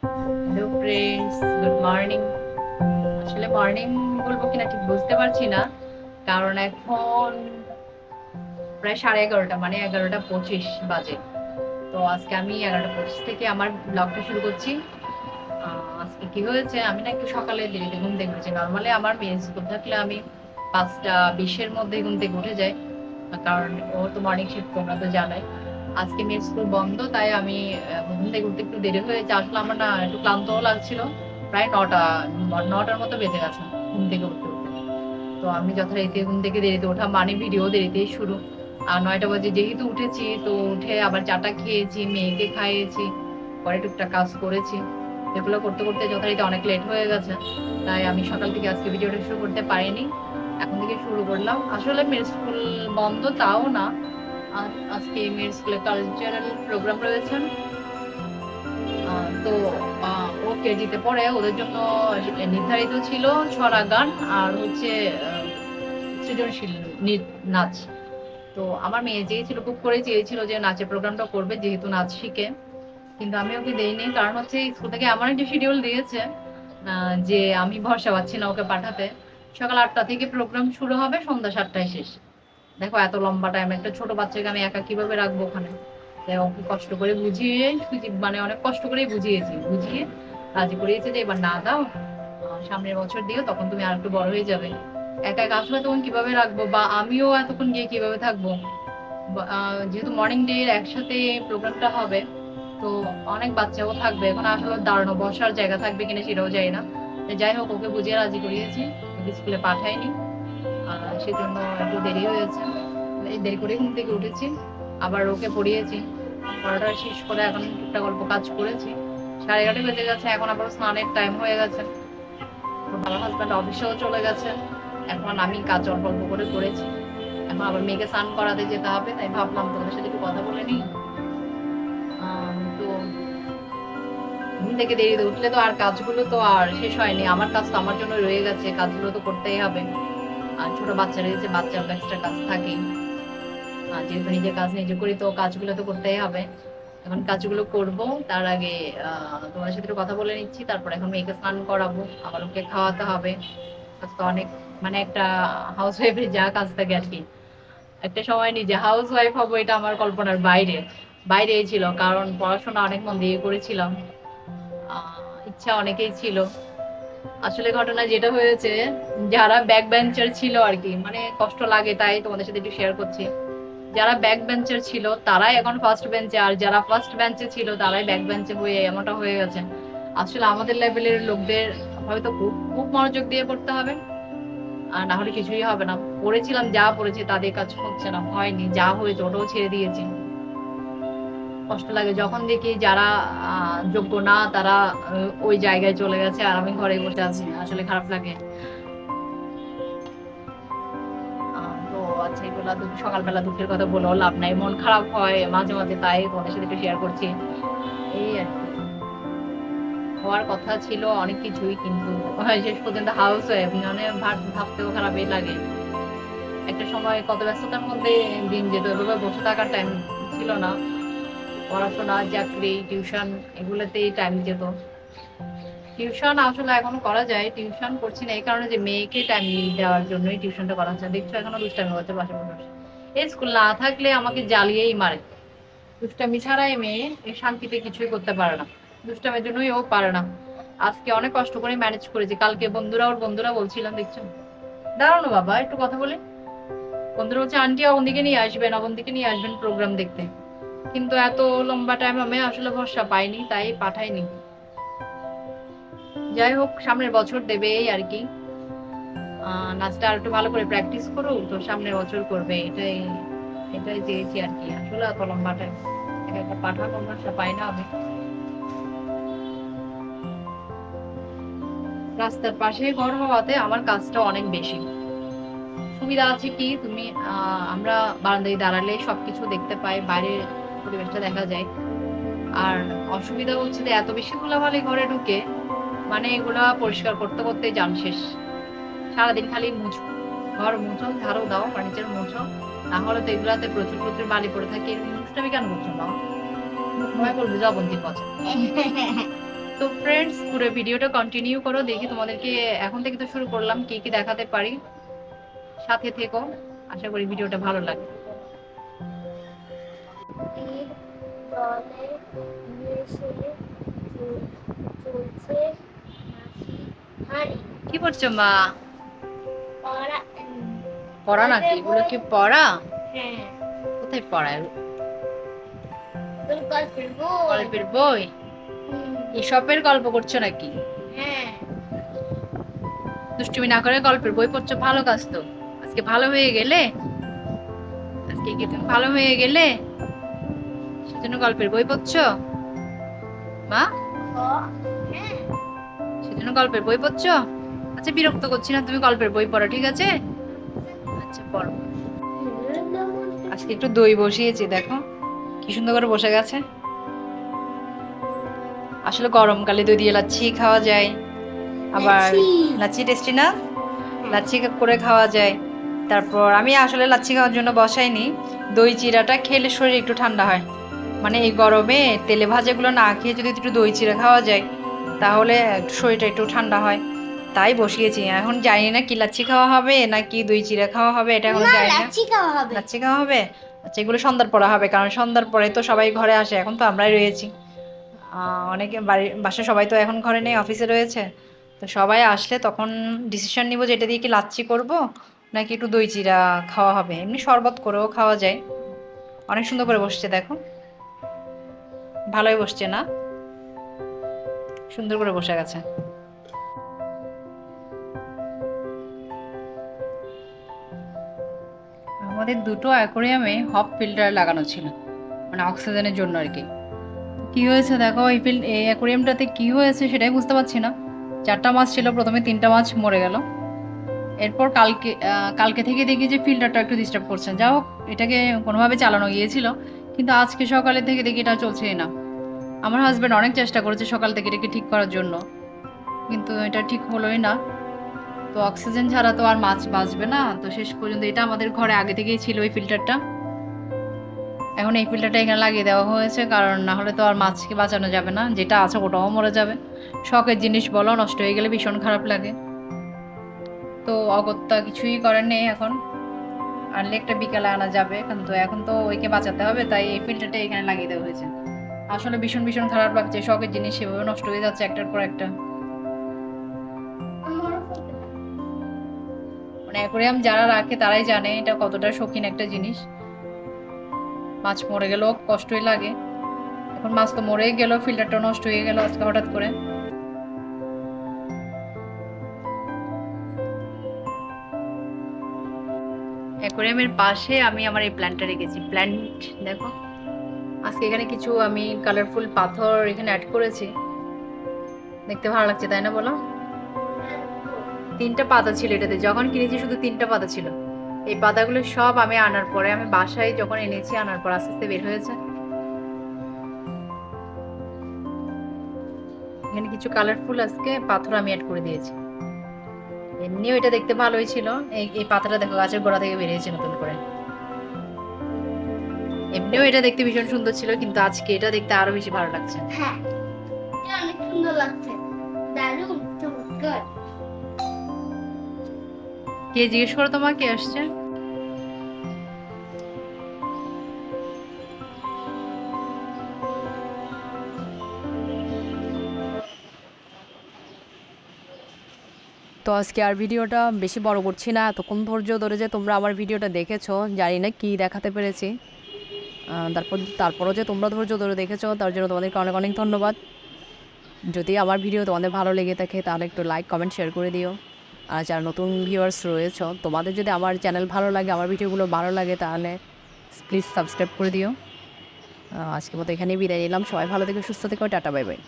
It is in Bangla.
Hello friends, good morning. আসলে মর্নিং বলবো কিনা ঠিক বুঝতে পারছি না, কারণ এখন প্রায় 11:30, মানে 11:25 বাজে। তো আজকে আমি 11:25 থেকে আমার ব্লগটা শুরু করছি। আজকে কি হয়েছে, আমি না একটু সকালে দেরিতে ঘুম থেকে উঠেছি। নর্মালি আমার মেয়ে স্কুল থাকলে আমি 5টা 20-এর মধ্যে ঘুম থেকে উঠে যাই, কারণ ও তো মর্নিং শিফট, তোমরা তো জানোই। আজকে মেয়ের স্কুল বন্ধ, তাই আমি ঘুম থেকে উঠতে একটু দেরি হয়েছে। আসলে আমার না একটু ক্লান্তও লাগছিল। প্রায় 9টার মতো বেজে গেছে ঘুম থেকে উঠতে উঠতে। তো আমি যথারীতি ঘুম থেকে দেরিতে ওঠা মানে ভিডিও দেরিতেই শুরু। আর 9টা বাজে যেহেতু উঠেছি, তো উঠে আবার চাটা খেয়েছি, মেয়েকে খাইয়েছি, পরে টুকটাক কাজ করেছি। এগুলো করতে করতে যথারীতি অনেক লেট হয়ে গেছে, তাই আমি সকাল থেকে আজকে ভিডিওটা শুরু করতে পারিনি। এখন থেকে শুরু করলাম। আসলে মেয়ের স্কুল বন্ধ তাও না, আজকে মেয়ের স্কুলে কালচারাল প্রোগ্রাম রয়েছে। তো ও কেজিতে পড়ে, ওদের জন্য নির্ধারিত ছিল ছড়া গান আর হচ্ছে সৃজনশীল নাচ। তো আমার মেয়ে চেয়েছিল, খুব করে চেয়েছিল যে নাচের প্রোগ্রামটা করবে, যেহেতু নাচ শিখে। কিন্তু আমি ওকে দেইনি, কারণ হচ্ছে স্কুল থেকে এমন একটা শিডিউল দিয়েছে যে আমি ভরসা পাচ্ছি না ওকে পাঠাতে। সকাল 8টা থেকে প্রোগ্রাম শুরু হবে, সন্ধ্যা 7টায় শেষ। দেখো এত লম্বা টাইম, একটা ছোট বাচ্চাকে আমি একা কিভাবে রাখবো ওখানে। তাই ওকে কষ্ট করে বুঝিয়ে, মানে অনেক কষ্ট করেই বুঝিয়েছি, বুঝিয়ে রাজি করিয়েছে যে এবার না দাও, সামনের বছর দিও, তখন তুমি আর একটু বড় হয়ে যাবে। একা একা আসলে তখন কিভাবে রাখবো, বা আমিও এতক্ষণ গিয়ে কিভাবে থাকবো। যেহেতু মর্নিং ডে একসাথে প্রোগ্রামটা হবে, তো অনেক বাচ্চাও থাকবে। এখন আসলে দাঁড়ানো বসার জায়গা থাকবে কিনা সেটাও জানি না। যাই হোক, ওকে বুঝিয়ে রাজি করিয়েছি, ওকে স্কুলে পাঠাইনি। সেজন্য একটু দেরি হয়েছে। এই দেরি করে ঘুম থেকে উঠেছি, আবার ওকে পড়িয়েছি, পড়াটা শেষ করে এখন একটা গল্প কাজ করেছি। 11:30 বেজে গেছে, এখন আবার স্নানের টাইম হয়ে গেছে। আমার হাজব্যান্ড অফিসেও চলে গেছে। এখন আমি কাজ অল্প অল্প করে করেছি। এখন আবার মেয়েকে স্নান করাতে যেতে হবে, তাই ভাবলাম তোমাদের সাথে একটু কথা বলে নিই। তো ঘুম থেকে দেরিতে উঠলে তো আর কাজগুলো তো আর শেষ হয়নি। আমার কাজ তো আমার জন্য রয়ে গেছে, কাজগুলো তো করতেই হবে। আর ছোট বাচ্চা রয়েছে, বাচ্চার তো এক্সট্রা কাজ থাকেই। যেহেতু নিজের কাজ নিজে করি, তো কাজগুলো তো করতেই হবে। এখন কাজগুলো করব, তার আগে তোমার সাথে একটু কথা বলে নিচ্ছি। তারপর এখন মেয়েকে স্নান করাবো, আবার ওকে খাওয়াতে হবে। কাজ তো অনেক, মানে একটা হাউস ওয়াইফের যা কাজ থাকে আর কি। একটা সময় নিজে হাউস ওয়াইফ হবো, এটা আমার কল্পনার বাইরে বাইরেই ছিল, কারণ পড়াশোনা অনেক মন দিয়ে করেছিলাম। ইচ্ছা অনেকেই ছিল। আসলে ঘটনা যেটা হয়েছে, যারা ব্যাক বেঞ্চার ছিল আর কি, মানে কষ্ট লাগে তাই তোমাদের সাথে একটু শেয়ার করছি। যারা ব্যাক বেঞ্চার ছিল তারাই এখন ফার্স্ট বেঞ্চে, আর যারা ফার্স্ট বেঞ্চে ছিল তারাই ব্যাক বেঞ্চে হয়ে এমনটা হয়ে গেছে। আসলে আমাদের লেভেলের লোকদের হয়তো খুব খুব মনোযোগ দিয়ে পড়তে হবে, আর না হলে কিছুই হবে না। পড়েছিলাম, যা পড়েছি তাদের কাজ হচ্ছে না, হয়নি, যা হয়েছে ওটাও ছেড়ে দিয়েছি। কষ্ট লাগে যখন দেখি যারা যোগ্য না, তারা ওই জায়গায় চলে গেছে আর আমি ঘরে বসে আছি, আসলে খারাপ লাগে। তো আচ্ছা, এগুলা সকালবেলা দুঃখের কথা বলেও লাভ নাই, মন খারাপ হয় মাঝে মাঝে, তাই তোমাদের সাথে একটু শেয়ার করছি। এই আর কি, হওয়ার কথা ছিল অনেক কিছুই, কিন্তু শেষ পর্যন্ত হাউস ওয়াইফ মানে ভাবতেও খারাপই লাগে। একটা সময় কত ব্যস্ততার মধ্যে দিন যেত, এভাবে বসে থাকার টাইম ছিল না। পড়াশোনা, চাকরি, টিউশন, এগুলোতেই টাইম যেত। টিউশন আসলে এখনো করা যায়, টিউশন করছি না এই কারণে যে মেয়েকে টাইম দেওয়ার জন্যই টিউশনটা করা হচ্ছে। দেখছো এখনো দুষ্টামি হচ্ছে পাশে বসে। এই স্কুল না থাকলে আমাকে জ্বালিয়েই মারে। দুষ্টামি ছাড়াই মেয়ে এই শান্তিতে কিছুই করতে পারে না, দুষ্টামের জন্যই ও পারে না। আজকে অনেক কষ্ট করে ম্যানেজ করেছি। কালকে বন্ধুরা বলছিলাম, দেখছো, দাঁড়ানো বাবা একটু কথা বলি। বন্ধুরা বলছে আন্টি অবন্তিকে নিয়ে আসবেন, অবন্তিকে নিয়ে আসবেন প্রোগ্রাম দেখতে। কিন্তু এত লম্বা টাইম আমি আসলে ভরসা পাইনি, তাই পাঠাইনি। যাই হোক, সামনের বছর দেবে এই আর কি। নাচটা আর একটু ভালো করে প্র্যাকটিস করুক, তো সামনের বছর করবে, এটাই এটাই চেয়েছি আর কি। আসলে এত লম্বা টাইম একা একা পাঠানো ভরসা পাই না আমি। রাস্তার পাশে ঘর হওয়াতে আমার কাজটা অনেক বেশি। সুবিধা আছে কি, তুমি আমরা বারান্দায় দাঁড়ালে সবকিছু দেখতে পাই, বাইরের পরিবেশটা দেখা যায়। আর অসুবিধা হচ্ছে যে এত বেশি ধুলাবালি ঘরে ঢুকে, মানে এগুলা পরিষ্কার করতে করতে জান শেষ। সারাদিন খালি মুছো, ঘর মুছো, ঝাড়ু দাও, ফার্নিচার মুছো, না হলে তো এগুলাতে প্রচুর প্রচুর বালি পড়ে থাকে। এরকম দুষ্টামি কেন করছো না? ভয় করবে জবন্তির কথা। তো ফ্রেন্ডস, পুরো ভিডিওটা কন্টিনিউ করো, দেখি তোমাদেরকে এখন থেকে তো শুরু করলাম, কি কি দেখাতে পারি। সাথে থেকো, আশা করি ভিডিওটা ভালো লাগে। কি করছো মা? পড়া নাকি? এগুলো কি পড়া? কোথায় পড়ায়? গল্পের বই? এসবের গল্প করছো নাকি? দুষ্টুমি না করে গল্পের বই পড়ছো, ভালো কাজ তো। আজকে ভালো হয়ে গেলে, আজকে কি তুমি ভালো হয়ে গেলে সেজন্য গল্পের বই পড়ছো মা? সেজন্য গল্পের বই পড়ছো? আচ্ছা, বিরক্ত করছি না, তুমি গল্পের বই পড়ো, ঠিক আছে? আচ্ছা পড়ো। আজকে একটু দই বসিয়েছি, দেখো কি সুন্দর করে বসে গেছে। আসলে গরমকালে দই দিয়ে লাচ্ছি খাওয়া যায়, আবার লাচ্ছি টেস্টি না? লাচ্ছি করে খাওয়া যায়। তারপর আমি আসলে লাচ্ছি খাওয়ার জন্য বসাইনি, দই চিড়াটা খেলে শরীর একটু ঠান্ডা হয়। মানে এই গরমে তেলে ভাজাগুলো না খেয়ে যদি একটু দই চিড়া খাওয়া যায় তাহলে শরীরটা একটু ঠান্ডা হয়, তাই বসিয়েছি। এখন জানি না কি লাচ্ছি খাওয়া হবে নাকি দই চিড়া খাওয়া হবে, এটা এখন জানি না। লাচ্ছি খাওয়া হবে। আচ্ছা, এগুলো সন্ধ্যার পরে হবে, কারণ সন্ধ্যার পরে তো সবাই ঘরে আসে, এখন তো আমরাই রয়েছি। অনেকে বাসায় সবাই তো এখন ঘরে নেই, অফিসে রয়েছে। তো সবাই আসলে তখন ডিসিশন নিব যে এটা দিয়ে কি লাচ্ছি করব নাকি একটু দই চিড়া খাওয়া হবে। এমনি শরবত করেও খাওয়া যায়। অনেক সুন্দর করে বসছে, দেখো ভালোই বসছে না? সুন্দর করে বসে গেছে। আমাদের দুটো অ্যাকোরিয়ামে হপ ফিল্টার লাগানো ছিল, মানে অক্সিজেনের জন্য আর কি। কি হয়েছে দেখো, এই অ্যাকোরিয়ামটাতে কি হয়েছে সেটাই বুঝতে পারছি না। 4টা মাছ ছিল, প্রথমে 3টা মাছ মরে গেল। এরপর কালকে থেকে দেখি যে ফিল্টারটা একটু ডিস্টার্ব করছে। যা হোক, এটাকে কোনোভাবে চালানো গিয়েছিল, কিন্তু আজকে সকালে থেকে দেখি এটা চলছেই না। আমার হাজব্যান্ড অনেক চেষ্টা করেছে সকাল থেকে এটাকে ঠিক করার জন্য, কিন্তু এটা ঠিক হলোই না। তো অক্সিজেন ছাড়া তো আর মাছ বাঁচবে না, তো শেষ পর্যন্ত এটা আমাদের ঘরে আগে থেকেই ছিল এই ফিল্টারটা। এখন এই ফিল্টারটা এখানে লাগিয়ে দেওয়া হয়েছে, কারণ না হলে তো আর মাছকে বাঁচানো যাবে না, যেটা আছে ওটাও মরে যাবে। শখের জিনিস বলো, নষ্ট হয়ে গেলে ভীষণ খারাপ লাগে। তো অগত্যা কিছুই করার নেই, এখন আনলে একটা বিকালে আনা যাবে, কিন্তু এখন তো ওইকে বাঁচাতে হবে, তাই এই ফিল্টারটা এখানে লাগিয়ে দেওয়া হয়েছে। আসলে ভীষণ ভীষণ খারাপ লাগছে, শখের জিনিস সেভাবে নষ্ট হয়ে যাচ্ছে একটার পর একটা। মানে অ্যাকোরিয়াম যারা রাখে তারাই জানে এটা কতটা শৌখিন একটা জিনিস। মাছ মরে গেলেও কষ্টই লাগে। এখন মাছ তো মরেই গেল, ফিল্টারটা নষ্ট হয়ে গেল আজকে হঠাৎ করে। অ্যাকোরিয়ামের পাশে আমি আমার এই প্ল্যান্টটা রেখেছি। প্ল্যান্ট দেখো, আজকে এখানে কিছু আমি কালারফুল পাথর এখানে অ্যাড করেছি, দেখতে ভালো লাগছে তাই না বলো? 3টা পাতা ছিল এটাতে, যখন কিনেছি শুধু 3টা পাতা ছিল। এই পাতাগুলো সব আমি আনার পরে, আমি বাসায় যখন এনেছি আনার পর আস্তে আস্তে বের হয়েছে। এখানে কিছু কালারফুল আজকে পাথর আমি অ্যাড করে দিয়েছি। এমনিও এটা দেখতে ভালোই ছিল। এই পাতাটা দেখো গাছের গোড়া থেকে বেরিয়েছে নতুন করে। এমনিও এটা দেখতে ভীষণ সুন্দর ছিল, কিন্তু আজকে এটা দেখতে আরো বেশি ভালো লাগছে। হ্যাঁ, এটা অনেক সুন্দর লাগছে, দারুণ চমৎকার। কে জিজ্ঞেস করো তোমার কে আসছে? তো আজকে আর ভিডিওটা বেশি বড় করছি না, এতক্ষণ ধৈর্য ধরে যে তোমরা আমার ভিডিওটা দেখেছো, জানি না কী দেখাতে পেরেছি। তারপরও যে তোমরা ধৈর্য ধরে দেখেছো তার জন্য তোমাদেরকে অনেক অনেক ধন্যবাদ। যদি আমার ভিডিও তোমাদের ভালো লেগে থাকে তাহলে একটু লাইক কমেন্ট শেয়ার করে দিও। আর যারা নতুন ভিউয়ার্স রয়েছো, তোমাদের যদি আমার চ্যানেল ভালো লাগে, আমার ভিডিওগুলো ভালো লাগে, তাহলে প্লিজ সাবস্ক্রাইব করে দিও। আজকের মতো এখানেই বিদায় নিলাম। সবাই ভালো থেকো, সুস্থ থেকো, টাটা বাই বাই।